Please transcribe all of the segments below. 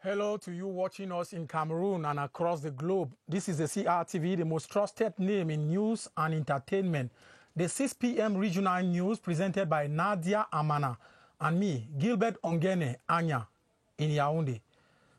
Hello to you watching us in Cameroon and across the globe. This is the CRTV, the most trusted name in news and entertainment. The 6 p.m. regional news presented by Nadia Amana and me, Gilbert Ongene Anya, in Yaoundé.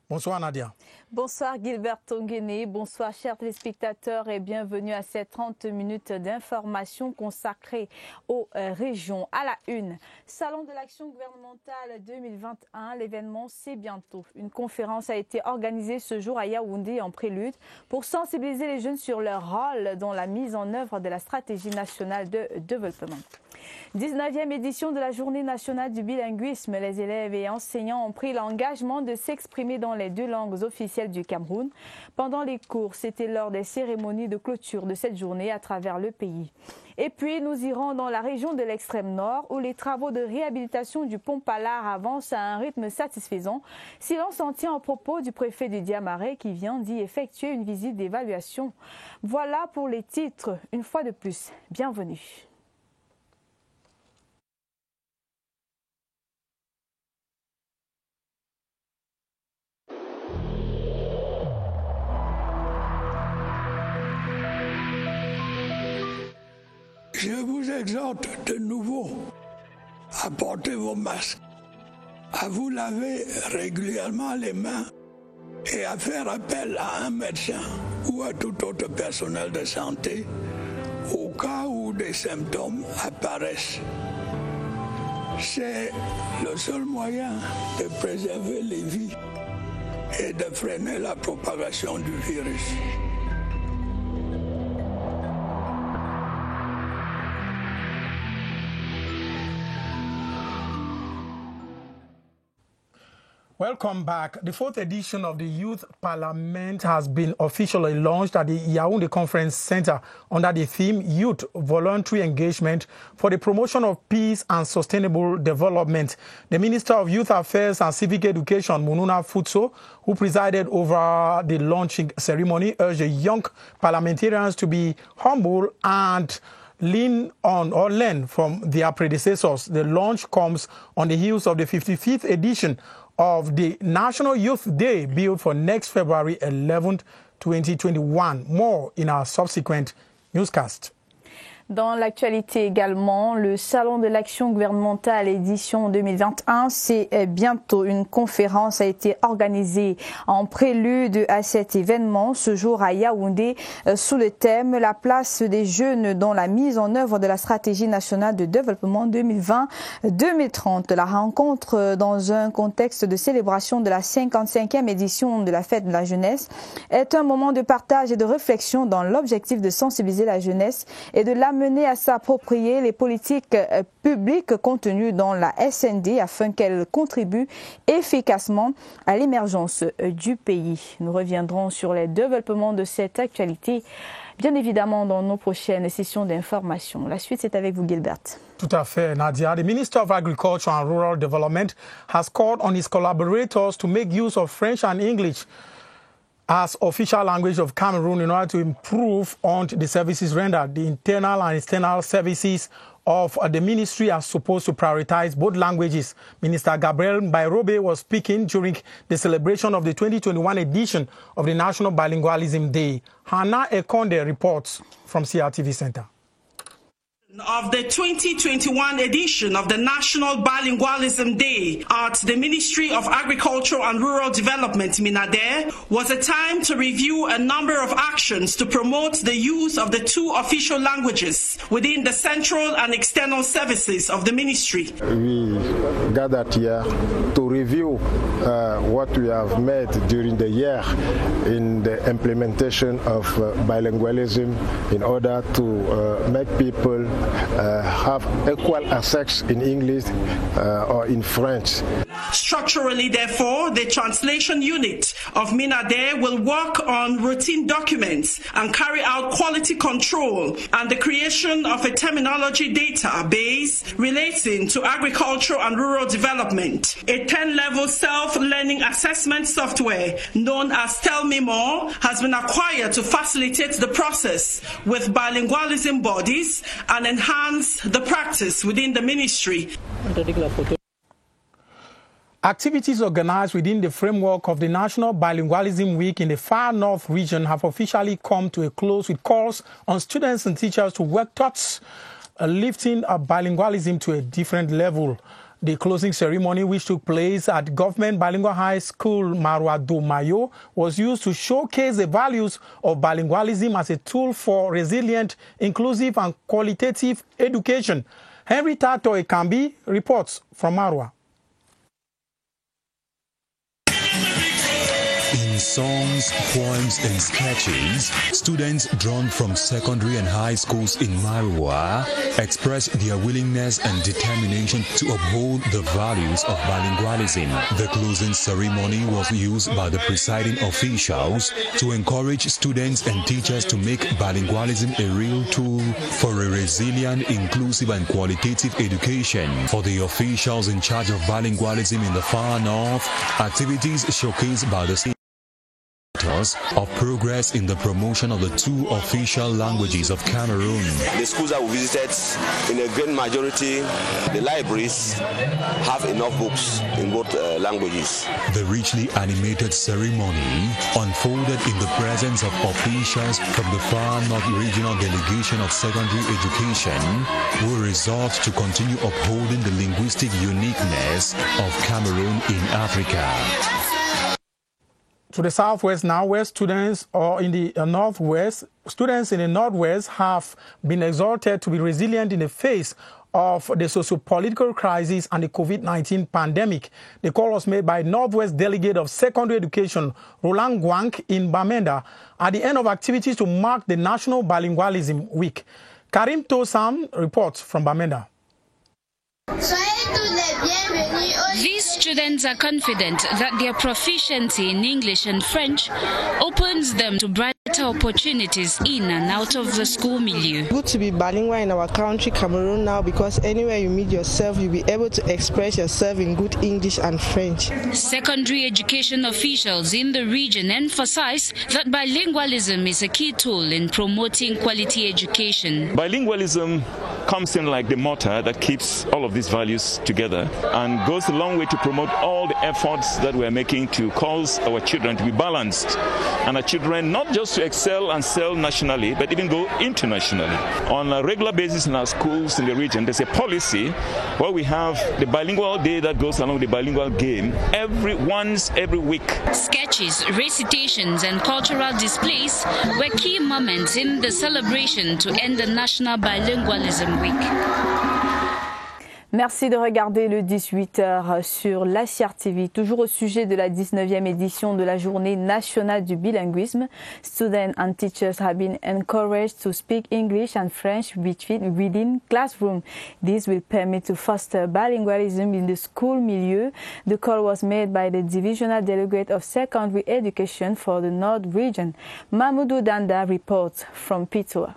Bonsoir Nadia. Bonsoir Gilbert Ongene, bonsoir chers téléspectateurs et bienvenue à ces 30 minutes d'information consacrées aux régions. À la une, Salon de l'action gouvernementale 2021, l'événement c'est bientôt. Une conférence a été organisée ce jour à Yaoundé en prélude pour sensibiliser les jeunes sur leur rôle dans la mise en œuvre de la stratégie nationale de développement. 19e édition de la Journée nationale du bilinguisme. Les élèves et enseignants ont pris l'engagement de s'exprimer dans les 2 langues officielles du Cameroun. Pendant les cours, c'était lors des cérémonies de clôture de cette journée à travers le pays. Et puis, nous irons dans la région de l'extrême nord où les travaux de réhabilitation du pont Palar avancent à un rythme satisfaisant. Si l'on s'en tient aux propos du préfet du Diamarais qui vient d'y effectuer une visite d'évaluation. Voilà pour les titres. Une fois de plus, bienvenue. Je vous exhorte de nouveau à porter vos masques, à vous laver régulièrement les mains et à faire appel à un médecin ou à tout autre personnel de santé au cas où des symptômes apparaissent. C'est le seul moyen de préserver les vies et de freiner la propagation du virus. Welcome back. The 4th edition of the Youth Parliament has been officially launched at the Yaoundé Conference Center under the theme Youth Voluntary Engagement for the Promotion of Peace and Sustainable Development. The Minister of Youth Affairs and Civic Education, Mununa Futso, who presided over the launching ceremony, urged the young parliamentarians to be humble and lean on or learn from their predecessors. The launch comes on the heels of the 55th edition of the National Youth Day billed for next February 11th, 2021. More in our subsequent newscast. Dans l'actualité également, le Salon de l'action gouvernementale édition 2021, c'est bientôt. Une conférence a été organisée en prélude à cet événement ce jour à Yaoundé sous le thème « La place des jeunes dans la mise en œuvre de la stratégie nationale de développement 2020-2030 ». La rencontre dans un contexte de célébration de la 55e édition de la fête de la jeunesse est un moment de partage et de réflexion dans l'objectif de sensibiliser la jeunesse et de l'amener à s'approprier les politiques publiques contenues dans la SND afin qu'elles contribuent efficacement à l'émergence du pays. Nous reviendrons sur les développements de cette actualité, bien évidemment, dans nos prochaines sessions d'information. La suite, c'est avec vous, Gilbert. Tout à fait, Nadia. The Minister of Agriculture and Rural Development has called on his collaborators to make use of French and English as official language of Cameroon in order to improve on the services rendered. The internal and external services of the ministry are supposed to prioritize both languages. Minister Gabriel Bairobe was speaking during the celebration of the 2021 edition of the National Bilingualism Day. Hannah Ekonde reports from CRTV Center. Of the 2021 edition of the National Bilingualism Day at the Ministry of Agriculture and Rural Development, MINADER, was a time to review a number of actions to promote the use of the 2 official languages within the central and external services of the ministry. We gathered here to review what we have made during the year in the implementation of bilingualism in order to make people have equal access in English or in French. Structurally, therefore, the translation unit of MINADER will work on routine documents and carry out quality control and the creation of a terminology database relating to agriculture and rural development. A 10-level self-learning assessment software known as Tell Me More has been acquired to facilitate the process with bilingualism bodies and enhance the practice within the ministry. Activities organized within the framework of the National Bilingualism Week in the Far North region have officially come to a close with calls on students and teachers to work towards lifting bilingualism to a different level. The closing ceremony, which took place at Government Bilingual High School Marwa do Mayo, was used to showcase the values of bilingualism as a tool for resilient, inclusive and qualitative education. Henry Tato Ekambi reports from Marwa. In songs, poems and sketches, students drawn from secondary and high schools in Marwa expressed their willingness and determination to uphold the values of bilingualism. The closing ceremony was used by the presiding officials to encourage students and teachers to make bilingualism a real tool for a resilient, inclusive and qualitative education. For the officials in charge of bilingualism in the Far North, activities showcased by the of progress in the promotion of the two official languages of Cameroon. The schools that we visited, in a great majority, the libraries have enough books in both languages. The richly animated ceremony unfolded in the presence of officials from the Far North Regional Delegation of Secondary Education, who resolved to continue upholding the linguistic uniqueness of Cameroon in Africa. To the southwest now, where students in the northwest have been exhorted to be resilient in the face of the socio-political crisis and the COVID-19 pandemic. The call was made by Northwest Delegate of Secondary Education, Roland Guanc, in Bamenda, at the end of activities to mark the National Bilingualism Week. Karim Tosam reports from Bamenda. These students are confident that their proficiency in English and French opens them to brighter opportunities in and out of the school milieu. Good to be bilingual in our country, Cameroon, now, because anywhere you meet yourself, you'll be able to express yourself in good English and French. Secondary education officials in the region emphasize that bilingualism is a key tool in promoting quality education. Bilingualism comes in like the mortar that keeps all of these values together and goes a long way to promote all the efforts that we're making to cause our children to be balanced, and our children not just to excel and excel nationally, but even go internationally. On a regular basis in our schools in the region, there's a policy where we have the bilingual day that goes along with the bilingual game every week. Sketches, recitations and cultural displays were key moments in the celebration to end the National Bilingualism Week. Merci de regarder le 18h sur la CRTV. Toujours au sujet de la 19e édition de la Journée nationale du bilinguisme, students and teachers have been encouraged to speak English and French within classroom. This will permit to foster bilingualism in the school milieu. The call was made by the Divisional Delegate of Secondary Education for the North Region. Mahmoudou Danda reports from Pitoa.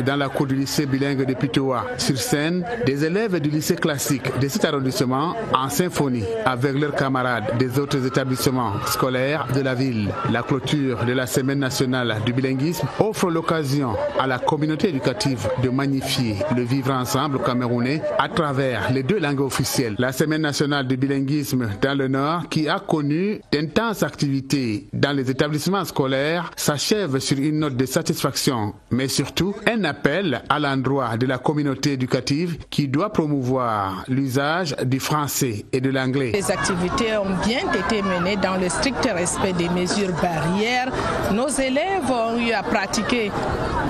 Dans la cour du lycée bilingue de Pitoa, sur scène, des élèves du lycée classique de cet arrondissement en symphonie avec leurs camarades des autres établissements scolaires de la ville. La clôture de la Semaine nationale du bilinguisme offre l'occasion à la communauté éducative de magnifier le vivre ensemble camerounais à travers les deux langues officielles. La Semaine nationale du bilinguisme dans le Nord, qui a connu d'intenses activités dans les établissements scolaires, s'achève sur une note de satisfaction, mais surtout un appel à l'endroit de la communauté éducative qui doit promouvoir l'usage du français et de l'anglais. Les activités ont bien été menées dans le strict respect des mesures barrières. Nos élèves ont eu à pratiquer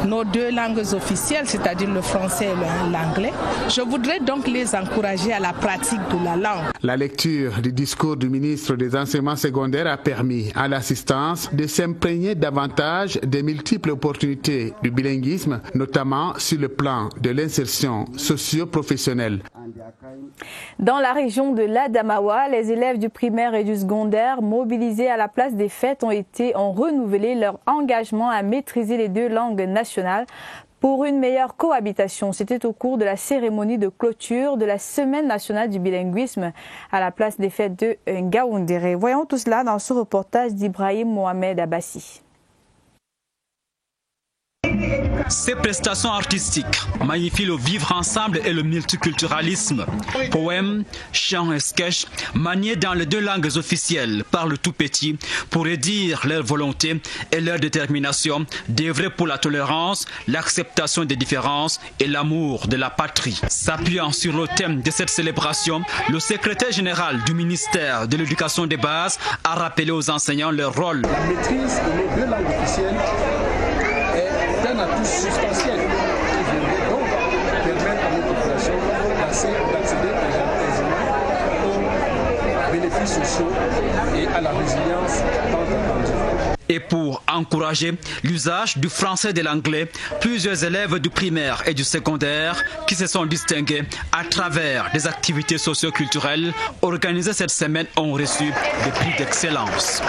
nos deux langues officielles, c'est-à-dire le français et l'anglais. Je voudrais donc les encourager à la pratique de la langue. La lecture du discours du ministre des Enseignements secondaires a permis à l'assistance de s'imprégner davantage des multiples opportunités du bilinguisme, notamment sur le plan de l'insertion socio-professionnelle. Dans la région de l'Adamawa, les élèves du primaire et du secondaire mobilisés à la place des fêtes ont renouvelé leur engagement à maîtriser les deux langues nationales pour une meilleure cohabitation. C'était au cours de la cérémonie de clôture de la Semaine nationale du bilinguisme à la place des fêtes de Ngaoundéré. Voyons tout cela dans ce reportage d'Ibrahim Mohamed Abbassi. Ces prestations artistiques magnifient le vivre ensemble et le multiculturalisme. Poèmes, chants et sketchs, maniés dans les 2 langues officielles par le tout petit, pour dire leur volonté et leur détermination d'œuvrer pour la tolérance, l'acceptation des différences et l'amour de la patrie. S'appuyant sur le thème de cette célébration, le secrétaire général du ministère de l'Éducation des bases a rappelé aux enseignants leur rôle. La maîtrise de nos 2 langues officielles est un atout substantiel qui viendrait donc permettre à nos populations d'accéder aux bénéfices sociaux et à la résilience tant attendue. Et pour encourager l'usage du français et de l'anglais, plusieurs élèves du primaire et du secondaire qui se sont distingués à travers des activités socio-culturelles organisées cette semaine ont reçu des prix d'excellence.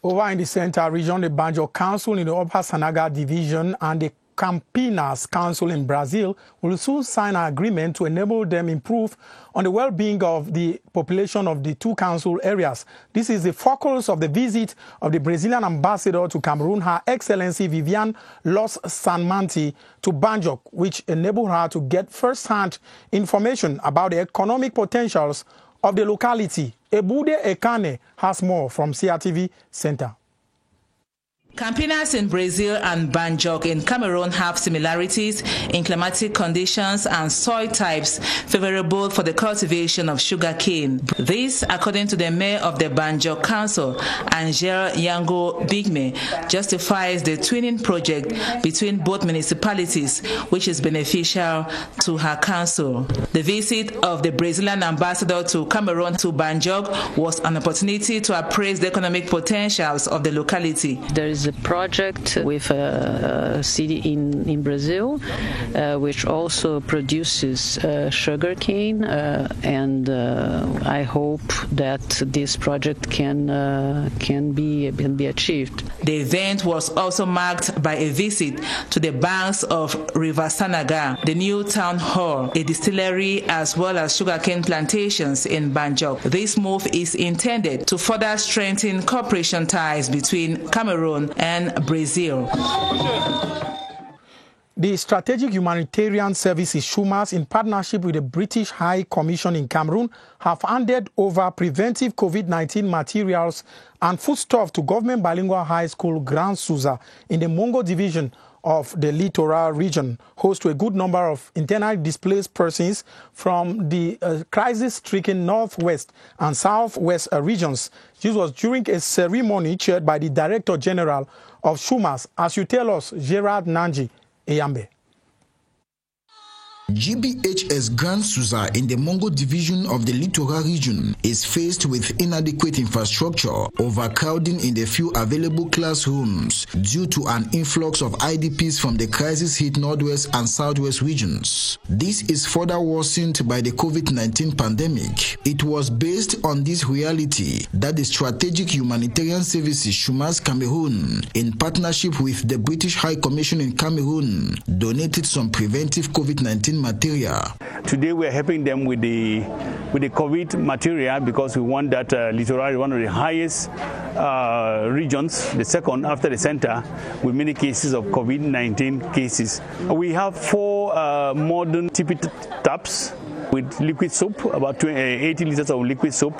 Over in the Center region, the Banjo Council in the Upper Sanaga Division and the Campinas Council in Brazil will soon sign an agreement to enable them improve on the well-being of the population of the 2 council areas. This is the focus of the visit of the Brazilian ambassador to Cameroon, Her Excellency Viviane Los Sanmanti, to Banjo, which enabled her to get first-hand information about the economic potentials of the locality. Ebude Ekane has more from CRTV Center. Campinas in Brazil and Banjok in Cameroon have similarities in climatic conditions and soil types favorable for the cultivation of sugarcane. This, according to the mayor of the Banjok Council, Angel Yango Bigme, justifies the twinning project between both municipalities, which is beneficial to her council. The visit of the Brazilian ambassador to Cameroon to Banjok was an opportunity to appraise the economic potentials of the locality. There is a project with a city in Brazil, which also produces sugarcane, and I hope that this project can be achieved. The event was also marked by a visit to the banks of River Sanaga, the new town hall, a distillery, as well as sugarcane plantations in Banjok. This move is intended to further strengthen cooperation ties between Cameroon and Brazil. The Strategic Humanitarian Services SHUMAS, in partnership with the British High Commission in Cameroon, have handed over preventive COVID-19 materials and foodstuff to Government Bilingual High School Grand Souza in the Mongo division of the Littoral region, host to a good number of internally displaced persons from the crisis-stricken northwest and southwest regions. This was during a ceremony chaired by the Director General of SHUMAS. As you tell us, Gerard Nanji Eyambe. GBHS Grand Souza in the Mongo division of the Littoral region is faced with inadequate infrastructure, overcrowding in the few available classrooms due to an influx of IDPs from the crisis-hit northwest and southwest regions. This is further worsened by the COVID-19 pandemic. It was based on this reality that the Strategic Humanitarian Services SHUMAS Cameroon, in partnership with the British High Commission in Cameroon, donated some preventive COVID-19 material. Today we are helping them with the COVID material because we want that Littoral is one of the highest regions, the second after the center, with many cases of COVID-19 cases. We have 4 modern tippy taps with liquid soap, about 80 liters of liquid soap,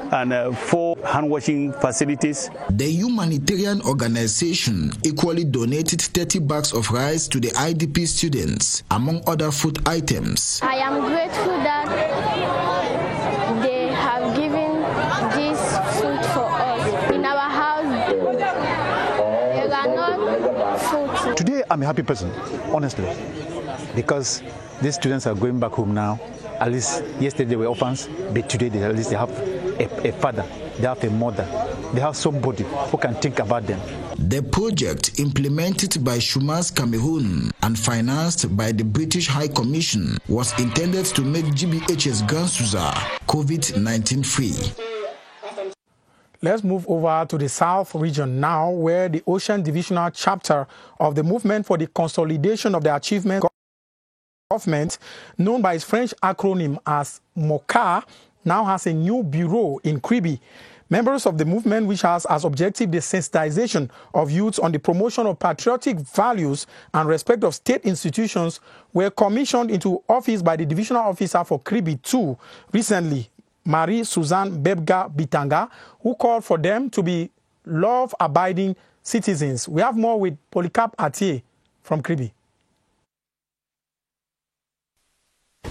and 4 hand-washing facilities. The humanitarian organization equally donated 30 bags of rice to the IDP students, among other food items. I am grateful that they have given this food for us. In our house, there are not food. Today, I'm a happy person, honestly, because these students are going back home now. At least yesterday they were orphans, but today at least they have a father, they have a mother, they have somebody who can think about them. The project, implemented by SHUMAS Cameroon and financed by the British High Commission, was intended to make GBHS Grand Souza COVID-19 free. Let's move over to the South region now, where the Ocean Divisional Chapter of the Movement for the Consolidation of the Achievement Government, known by its French acronym as MOCA, now has a new bureau in Kribi. Members of the movement, which has as objective the sensitization of youths on the promotion of patriotic values and respect of state institutions, were commissioned into office by the divisional officer for Kribi II recently, Marie-Suzanne Bebga Bitanga, who called for them to be law-abiding citizens. We have more with Polycarp Atier from Kribi.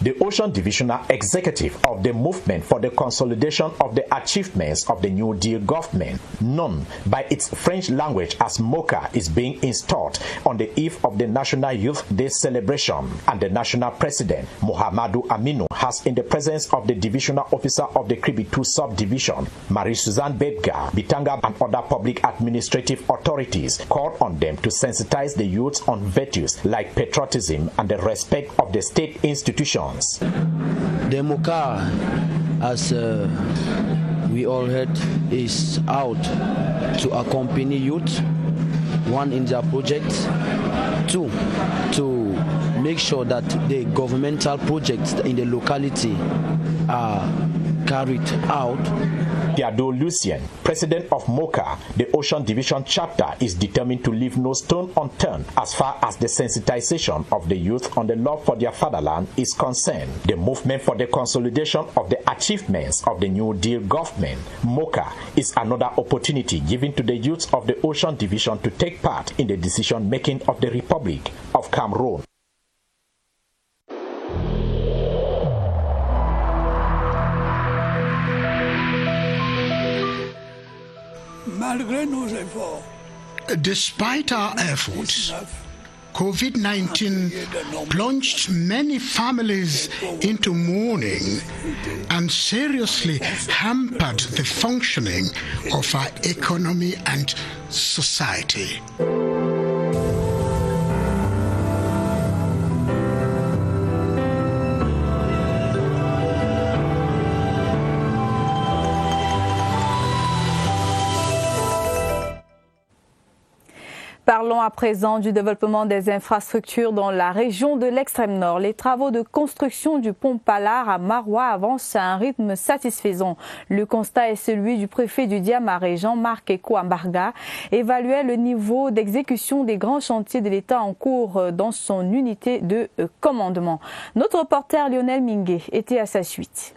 The Ocean Divisional Executive of the Movement for the Consolidation of the Achievements of the New Deal government, known by its French language as MOCA, is being installed on the eve of the National Youth Day celebration, and the National President, Mohamedou Aminu, has, in the presence of the Divisional Officer of the Kribi II Subdivision, Marie-Suzanne Bebga Bitanga, and other public administrative authorities, called on them to sensitize the youth on virtues like patriotism and the respect of the state institutions. The MOCA, as we all heard, is out to accompany youth, one in their project, two, to make sure that the governmental projects in the locality are carried out. Theodore Lucien, president of MOCA, the Ocean Division chapter, is determined to leave no stone unturned as far as the sensitization of the youth on the love for their fatherland is concerned. The movement for the consolidation of the achievements of the New Deal government, MOCA, is another opportunity given to the youth of the Ocean Division to take part in the decision-making of the Republic of Cameroon. Despite our efforts, COVID-19 plunged many families into mourning and seriously hampered the functioning of our economy and society. Parlons à présent du développement des infrastructures dans la région de l'extrême nord. Les travaux de construction du pont Palar à Maroua avancent à un rythme satisfaisant. Le constat est celui du préfet du Diamaré, Jean-Marc Eko Ambarga, évaluait le niveau d'exécution des grands chantiers de l'État en cours dans son unité de commandement. Notre reporter Lionel Mingué était à sa suite.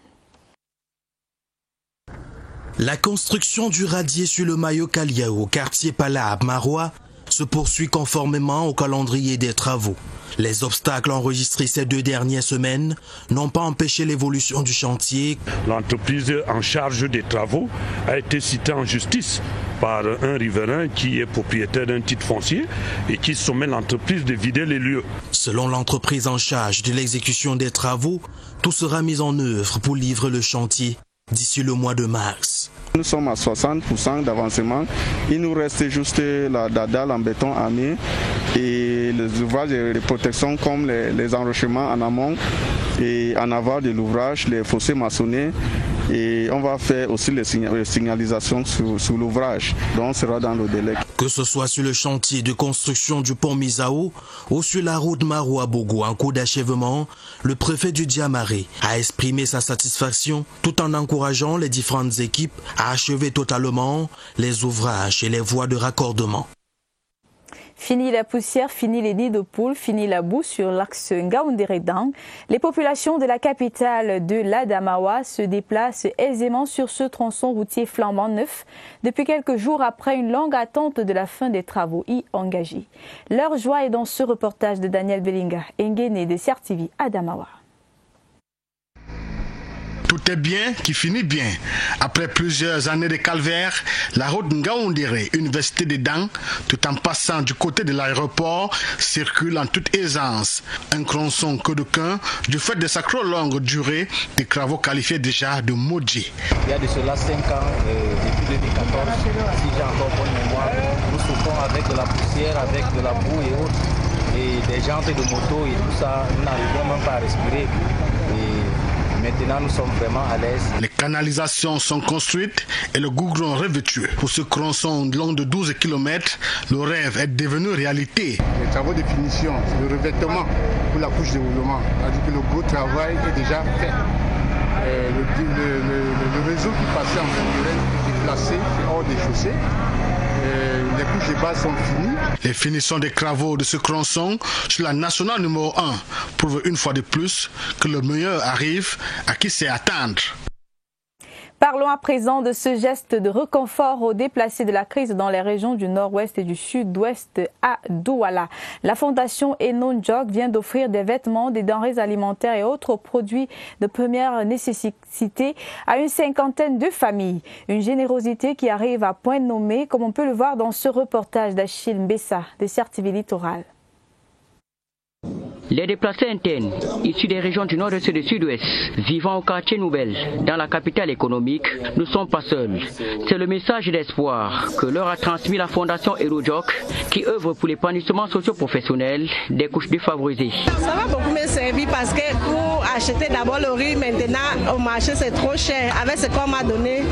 La construction du radier sur le Mayo Kaliao, quartier Pala à Maroua, se poursuit conformément au calendrier des travaux. Les obstacles enregistrés ces 2 dernières semaines n'ont pas empêché l'évolution du chantier. L'entreprise en charge des travaux a été citée en justice par un riverain qui est propriétaire d'un titre foncier et qui sommet l'entreprise de vider les lieux. Selon l'entreprise en charge de l'exécution des travaux, tout sera mis en œuvre pour livrer le chantier d'ici le mois de mars. Nous sommes à 60% d'avancement. Il nous reste juste la dalle en béton armé et les ouvrages de protection comme les enrochements en amont et en aval de l'ouvrage, les fossés maçonnés. Et on va faire aussi les signalisations sur l'ouvrage, donc on sera dans le délai. Que ce soit sur le chantier de construction du pont Misao ou sur la route Maroua-Bogo en cours d'achèvement, le préfet du Diamaré a exprimé sa satisfaction tout en encourageant les différentes équipes à achever totalement les ouvrages et les voies de raccordement. Fini la poussière, fini les nids de poules, fini la boue sur l'axe Ngaoundéré-Dang. Les populations de la capitale de l'Adamawa se déplacent aisément sur ce tronçon routier flambant neuf depuis quelques jours après une longue attente de la fin des travaux y engagés. Leur joie est dans ce reportage de Daniel Belinga, Nguéné de CRTV Adamawa. Tout est bien qui finit bien. Après plusieurs années de calvaire, la route Ngaoundéré, Université de Dang, tout en passant du côté de l'aéroport, circule en toute aisance. Un tronçon que d'aucuns, du fait de sa trop longue durée, des travaux qualifiés déjà de maudits. Il y a de cela 5 ans, depuis 2014, si j'ai encore bonne mémoire, nous souffrons avec de la poussière, avec de la boue et autres, et des jantes de moto et tout ça, nous n'arrivons même pas à respirer. Maintenant, nous sommes vraiment à l'aise. Les canalisations sont construites et le goudron revêtu. Pour ce tronçon long de 12 km, le rêve est devenu réalité. Les travaux de finition, le revêtement pour la couche de roulement, c'est-à-dire que le gros travail est déjà fait. Le réseau qui passait en Vendurène est placé, c'est hors des chaussées. Les couches de base sont finies. Les finissons des travaux de ce tronçon sur la nationale numéro 1 prouvent une fois de plus que le meilleur arrive à qui sait attendre. Parlons à présent de ce geste de réconfort aux déplacés de la crise dans les régions du nord-ouest et du sud-ouest à Douala. La fondation Enonjok vient d'offrir des vêtements, des denrées alimentaires et autres produits de première nécessité à une cinquantaine de familles. Une générosité qui arrive à point nommé, comme on peut le voir dans ce reportage d'Achille Mbessa de Serre-TV Littoral. Les déplacés internes, issus des régions du nord-est et du sud-ouest, vivant au quartier Nouvelle, dans la capitale économique, ne sont pas seuls. C'est le message d'espoir que leur a transmis la fondation Enonjok, qui œuvre pour l'épanouissement socio-professionnel des couches défavorisées. Ça va beaucoup me servir parce que pour acheter d'abord le riz, maintenant au marché c'est trop cher. Avec ce qu'on m'a donné,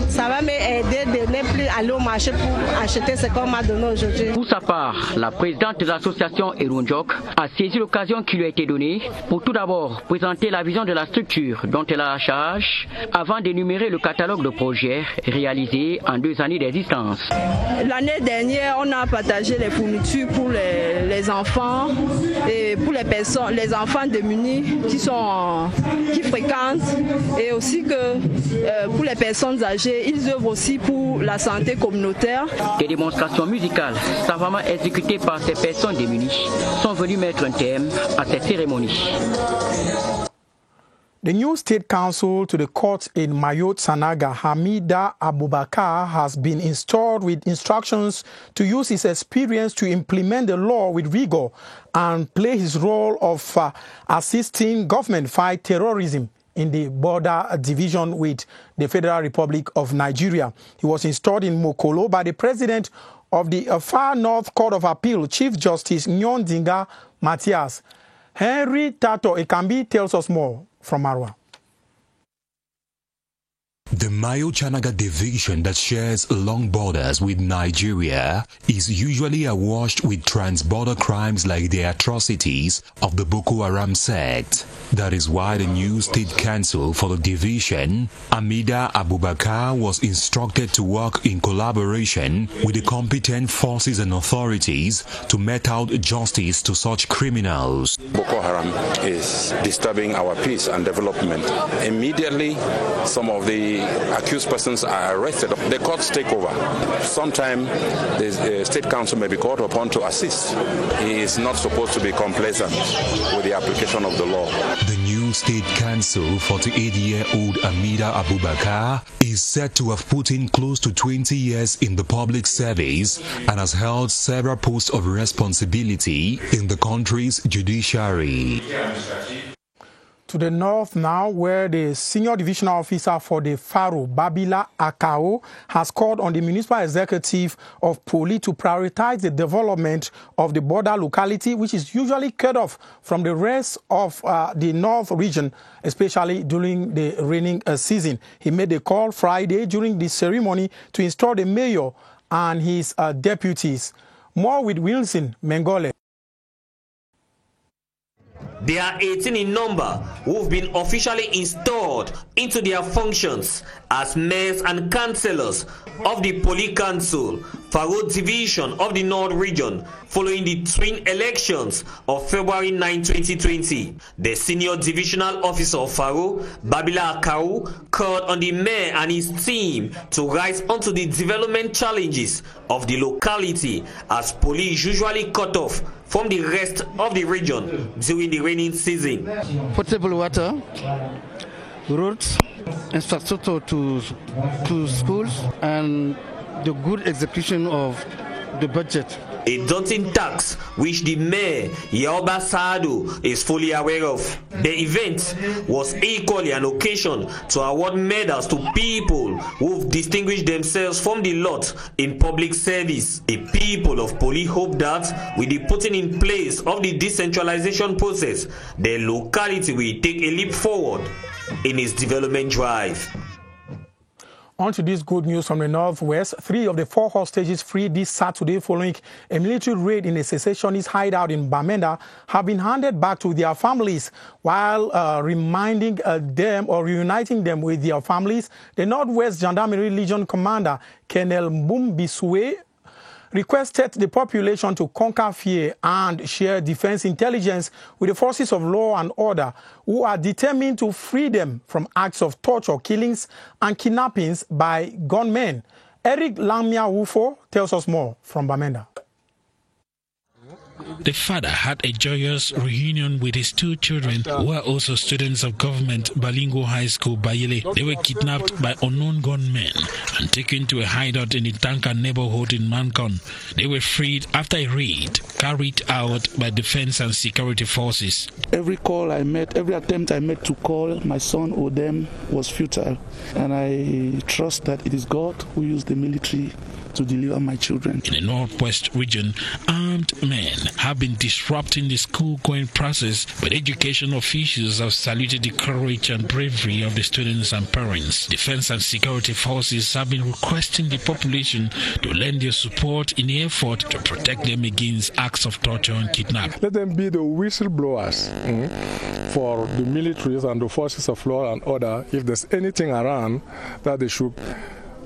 ça va m'aider de ne plus aller au marché pour acheter ce qu'on m'a donné aujourd'hui. Pour sa part, la présidente de l'association Enonjok a saisi l'occasion qui lui a été donnée pour tout d'abord présenter la vision de la structure dont elle a la charge avant d'énumérer le catalogue de projets réalisés en 2 années d'existence. L'année dernière, on a partagé les fournitures pour les enfants et pour les personnes, les enfants démunis qui fréquentent, et aussi que pour les personnes âgées, ils œuvrent aussi pour la santé communautaire. Des démonstrations musicales savamment exécutées par ces personnes démunies sont venues mettre un thème à cette cérémonie. The new state counsel to the court in Mayot Sanaga, Hamida Abubakar, has been installed with instructions to use his experience to implement the law with rigor and play his role of assisting government fight terrorism in the border division with the Federal Republic of Nigeria. He was installed in Mokolo by the president of the Far North Court of Appeal, Chief Justice Nyondinga Matthias. Henry Tato Ekambi tells us more from Marwa. The Mayo Chanaga division that shares long borders with Nigeria is usually awash with trans-border crimes like the atrocities of the Boko Haram sect. That is why the new state council for the division, Hamida Abubakar, was instructed to work in collaboration with the competent forces and authorities to mete out justice to such criminals. Boko Haram is disturbing our peace and development. Immediately, some of the accused persons are arrested. The courts take over. Sometimes the state council may be called upon to assist. He is not supposed to be complacent with the application of the law. The new state council, 48-year-old Hamida Abubakar, is said to have put in close to 20 years in the public service and has held several posts of responsibility in the country's judiciary. To the north now, where the senior divisional officer for the Faro, Babila Akao, has called on the municipal executive of Poli to prioritize the development of the border locality, which is usually cut off from the rest of the north region, especially during the raining season. He made the call Friday during the ceremony to install the mayor and his deputies. More with Wilson Mengole. They are 18 in number who've been officially installed into their functions as mayors and councillors of the Poli Council, Faro Division of the North Region, following the twin elections of February 9, 2020. The senior divisional officer of Faro, Babila Akau, called on the mayor and his team to rise onto the development challenges of the locality, as Poli is usually cut off from the rest of the region during the rainy season. Potable water, roads, infrastructure to schools, and the good execution of the budget. A daunting task which the mayor, Yaoba Saado, is fully aware of. The event was equally an occasion to award medals to people who've distinguished themselves from the lot in public service. The people of Poli hope that with the putting in place of the decentralization process, the locality will take a leap forward in its development drive. On to this good news from the Northwest. 3 of the 4 hostages freed this Saturday following a military raid in a secessionist hideout in Bamenda have been handed back to their families. While reuniting them with their families, the Northwest Gendarmerie Legion Commander, Colonel Mbumbiswe, requested the population to conquer fear and share defense intelligence with the forces of law and order, who are determined to free them from acts of torture, killings, and kidnappings by gunmen. Eric Lamia Wufo tells us more from Bamenda. The father had a joyous reunion with his 2 children, who are also students of government Balingo High School, Bayele. They were kidnapped by unknown gunmen and taken to a hideout in the Tanka neighborhood in Mancon. They were freed after a raid carried out by defense and security forces. Every call I made, every attempt I made to call my son or them was futile. And I trust that it is God who used the military to deliver my children. In the Northwest region, armed men have been disrupting the school-going process, but education officials have saluted the courage and bravery of the students and parents. Defense and security forces have been requesting the population to lend their support in the effort to protect them against acts of torture and kidnapping. Let them be the whistleblowers for the militaries and the forces of law and order. If there's anything around that they should,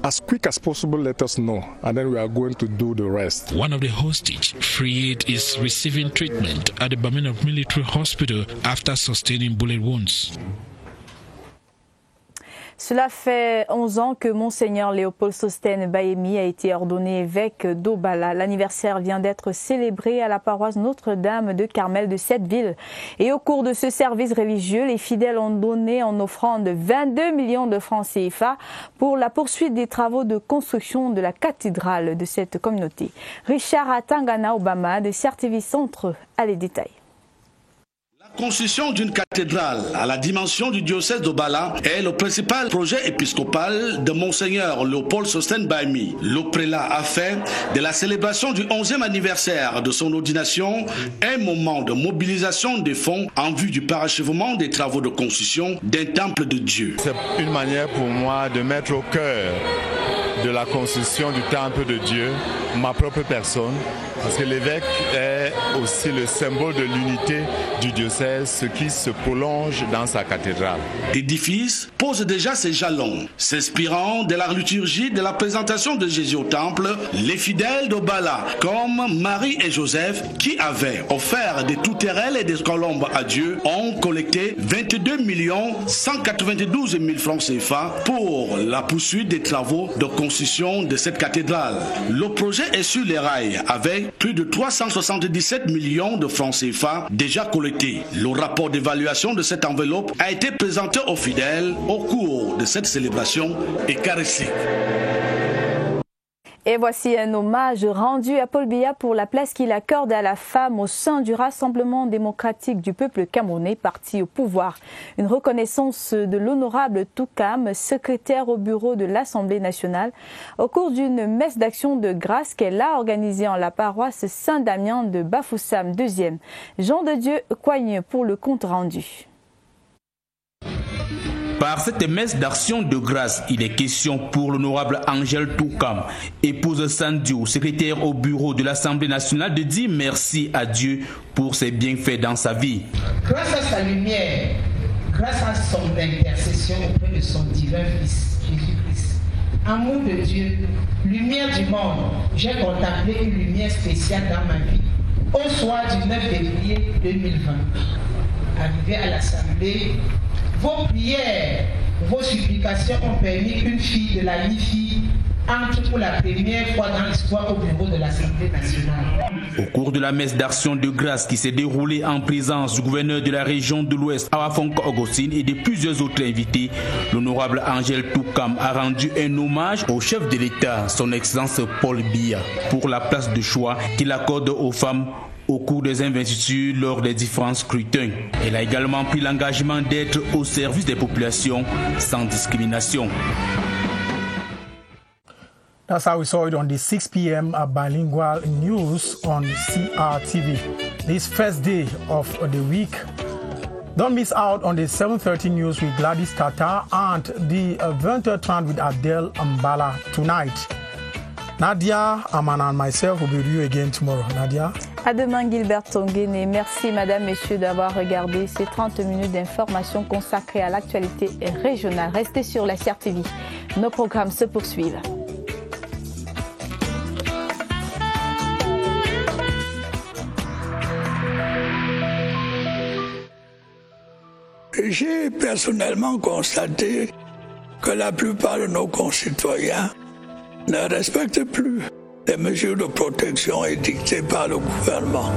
as quick as possible, let us know, and then we are going to do the rest. One of the hostage freed is receiving treatment at the Bamenda Military Hospital after sustaining bullet wounds. Cela fait 11 ans que Monseigneur Léopold Sostène Bahemi a été ordonné évêque d'Obala. L'anniversaire vient d'être célébré à la paroisse Notre-Dame de Carmel de cette ville. Et au cours de ce service religieux, les fidèles ont donné en offrande 22 millions de francs CFA pour la poursuite des travaux de construction de la cathédrale de cette communauté. Richard Atangana Obama de CRTV Centre a les détails. La construction d'une cathédrale à la dimension du diocèse d'Obala est le principal projet épiscopal de Monseigneur Léopold Sostène Bahemi. Le prélat a fait de la célébration du 11e anniversaire de son ordination un moment de mobilisation des fonds en vue du parachèvement des travaux de construction d'un temple de Dieu. C'est une manière pour moi de mettre au cœur de la construction du temple de Dieu ma propre personne, parce que l'évêque est aussi le symbole de l'unité du diocèse, ce qui se prolonge dans sa cathédrale. L'édifice pose déjà ses jalons. S'inspirant de la liturgie de la présentation de Jésus au temple, les fidèles d'Obala, comme Marie et Joseph, qui avaient offert des tourterelles et des colombes à Dieu, ont collecté 22 192 000 francs CFA pour la poursuite des travaux de construction de cette cathédrale. Le projet est sur les rails avec plus de 377 millions de francs CFA déjà collectés. Le rapport d'évaluation de cette enveloppe a été présenté aux fidèles au cours de cette célébration eucharistique. Et voici un hommage rendu à Paul Biya pour la place qu'il accorde à la femme au sein du Rassemblement démocratique du peuple camerounais, parti au pouvoir. Une reconnaissance de l'honorable Toukam, secrétaire au bureau de l'Assemblée nationale, au cours d'une messe d'action de grâce qu'elle a organisée en la paroisse Saint-Damien de Bafoussam 2e. Jean de Dieu Coigne pour le compte rendu. Par cette messe d'action de grâce, il est question pour l'honorable Angèle Toukam, épouse Sandio, secrétaire au bureau de l'Assemblée nationale, de dire merci à Dieu pour ses bienfaits dans sa vie. Grâce à sa lumière, grâce à son intercession auprès de son divin Fils, Jésus-Christ, amour de Dieu, lumière du monde, j'ai contemplé une lumière spéciale dans ma vie au soir du 9 février 2020. Arrivé à l'Assemblée, vos prières, vos supplications ont permis qu'une fille de la LIFI entre pour la première fois dans l'histoire au bureau de l'Assemblée nationale. Au cours de la messe d'action de grâce qui s'est déroulée en présence du gouverneur de la région de l'Ouest, Awafonko Augustine, et de plusieurs autres invités, l'honorable Angèle Toukam a rendu un hommage au chef de l'État, son Excellence Paul Biya, pour la place de choix qu'il accorde aux femmes au cours des investitures lors des différents scrutins. Elle a également pris l'engagement d'être au service des populations sans discrimination. That's how we saw it on the 6 p.m. bilingual news on CRTV. This first day of the week, Don't miss out on the 7:30 news with Gladys Tata and the 20h30 with Adele Mbala tonight. Nadia, Amana and myself will be with you again tomorrow. Nadia. À demain, Gilbert Tonguéné. Merci, madame, messieurs, d'avoir regardé ces 30 minutes d'information consacrées à l'actualité régionale. Restez sur la CRTV. Nos programmes se poursuivent. J'ai personnellement constaté que la plupart de nos concitoyens ne respectent plus les mesures de protection édictées par le gouvernement.